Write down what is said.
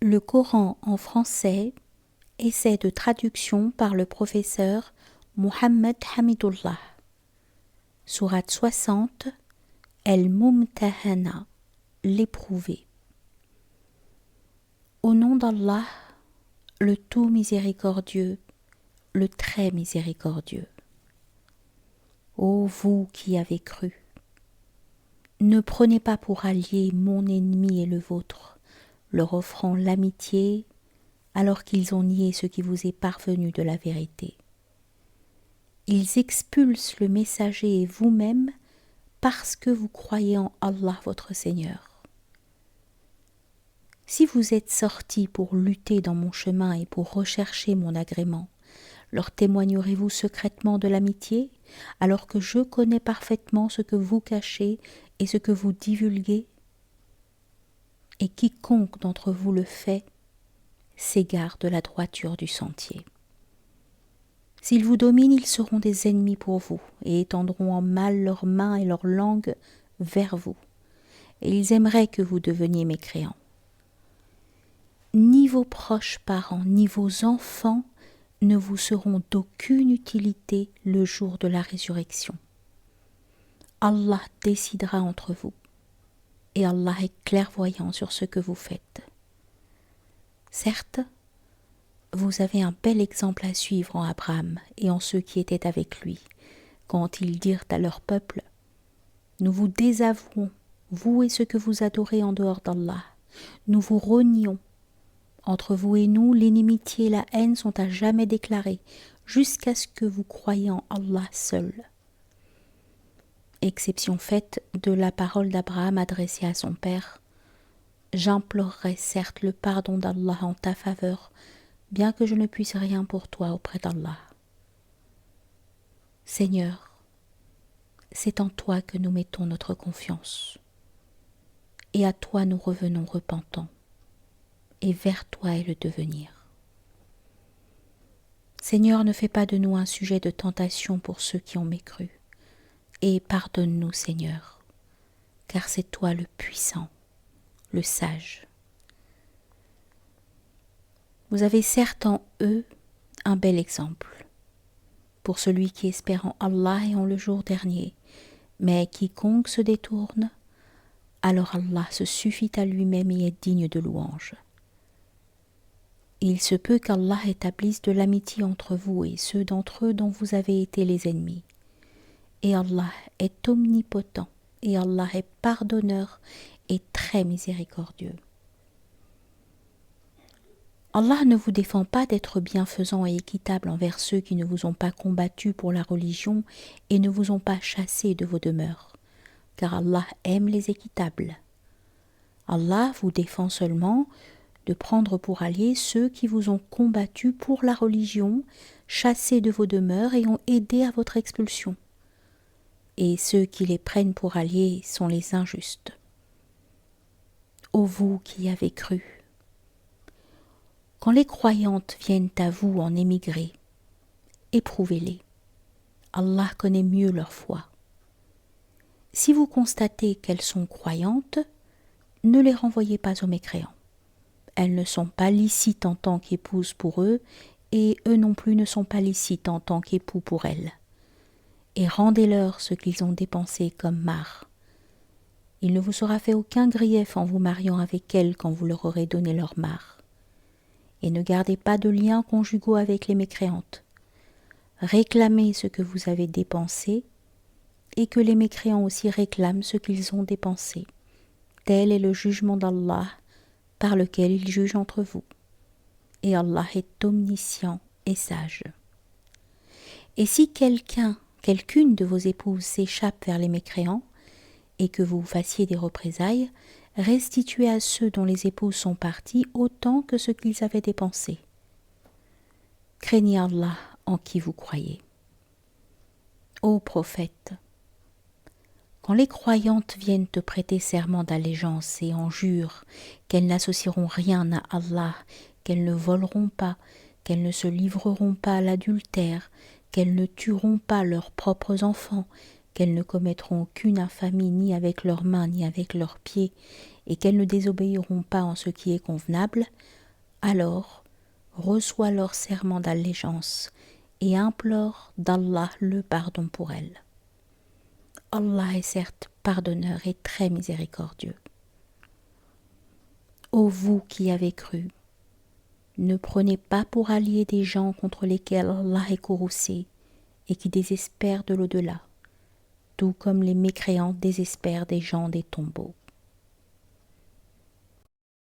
Le Coran en français, essai de traduction par le professeur Mohammed Hamidullah. Sourate 60, El-Mumtahana, l'éprouvé. Au nom d'Allah, le tout miséricordieux, le très miséricordieux. Ô vous qui avez cru, ne prenez pas pour alliés mon ennemi et le vôtre, leur offrant l'amitié alors qu'ils ont nié ce qui vous est parvenu de la vérité. Ils expulsent le messager et vous-même parce que vous croyez en Allah votre Seigneur. Si vous êtes sortis pour lutter dans mon chemin et pour rechercher mon agrément, leur témoignerez-vous secrètement de l'amitié, alors que je connais parfaitement ce que vous cachez et ce que vous divulguez? Et quiconque d'entre vous le fait s'égare de la droiture du sentier. S'ils vous dominent, ils seront des ennemis pour vous et étendront en mal leurs mains et leurs langues vers vous, et ils aimeraient que vous deveniez mécréants. Ni vos proches parents, ni vos enfants ne vous seront d'aucune utilité le jour de la résurrection. Allah décidera entre vous, et Allah est clairvoyant sur ce que vous faites. Certes, vous avez un bel exemple à suivre en Abraham et en ceux qui étaient avec lui, quand ils dirent à leur peuple: nous vous désavouons, vous et ceux que vous adorez en dehors d'Allah. Nous vous renions. Entre vous et nous, l'inimitié et la haine sont à jamais déclarées, jusqu'à ce que vous croyiez en Allah seul. Exception faite de la parole d'Abraham adressée à son père: j'implorerai certes le pardon d'Allah en ta faveur, bien que je ne puisse rien pour toi auprès d'Allah. Seigneur, c'est en toi que nous mettons notre confiance, et à toi nous revenons repentants, et vers toi est le devenir. Seigneur, ne fais pas de nous un sujet de tentation pour ceux qui ont mécru, et pardonne-nous, Seigneur, car c'est toi le puissant, le sage. Vous avez certes en eux un bel exemple, pour celui qui espère en Allah et en le jour dernier, mais quiconque se détourne, alors Allah se suffit à lui-même et est digne de louange. Il se peut qu'Allah établisse de l'amitié entre vous et ceux d'entre eux dont vous avez été les ennemis. Et Allah est omnipotent, et Allah est pardonneur et très miséricordieux. Allah ne vous défend pas d'être bienfaisant et équitable envers ceux qui ne vous ont pas combattu pour la religion et ne vous ont pas chassé de vos demeures, car Allah aime les équitables. Allah vous défend seulement de prendre pour alliés ceux qui vous ont combattu pour la religion, chassé de vos demeures et ont aidé à votre expulsion. Et ceux qui les prennent pour alliés sont les injustes. Ô vous qui avez cru, quand les croyantes viennent à vous en émigré, éprouvez-les. Allah connaît mieux leur foi. Si vous constatez qu'elles sont croyantes, ne les renvoyez pas aux mécréants. Elles ne sont pas licites en tant qu'épouses pour eux, et eux non plus ne sont pas licites en tant qu'époux pour elles. Et rendez-leur ce qu'ils ont dépensé comme marre. Il ne vous sera fait aucun grief en vous mariant avec elles quand vous leur aurez donné leur marre. Et ne gardez pas de liens conjugaux avec les mécréantes. Réclamez ce que vous avez dépensé, et que les mécréants aussi réclament ce qu'ils ont dépensé. Tel est le jugement d'Allah, par lequel il juge entre vous. Et Allah est omniscient et sage. Et si quelqu'une de vos épouses s'échappe vers les mécréants, et que vous fassiez des représailles, restituez à ceux dont les épouses sont parties autant que ce qu'ils avaient dépensé. Craignez Allah en qui vous croyez. Ô prophète, quand les croyantes viennent te prêter serment d'allégeance et en jurent qu'elles n'associeront rien à Allah, qu'elles ne voleront pas, qu'elles ne se livreront pas à l'adultère, qu'elles ne tueront pas leurs propres enfants, qu'elles ne commettront aucune infamie ni avec leurs mains ni avec leurs pieds, et qu'elles ne désobéiront pas en ce qui est convenable, alors reçois leur serment d'allégeance et implore d'Allah le pardon pour elles. Allah est certes pardonneur et très miséricordieux. Ô vous qui avez cru, ne prenez pas pour alliés des gens contre lesquels Allah est courroucé et qui désespèrent de l'au-delà, tout comme les mécréants désespèrent des gens des tombeaux.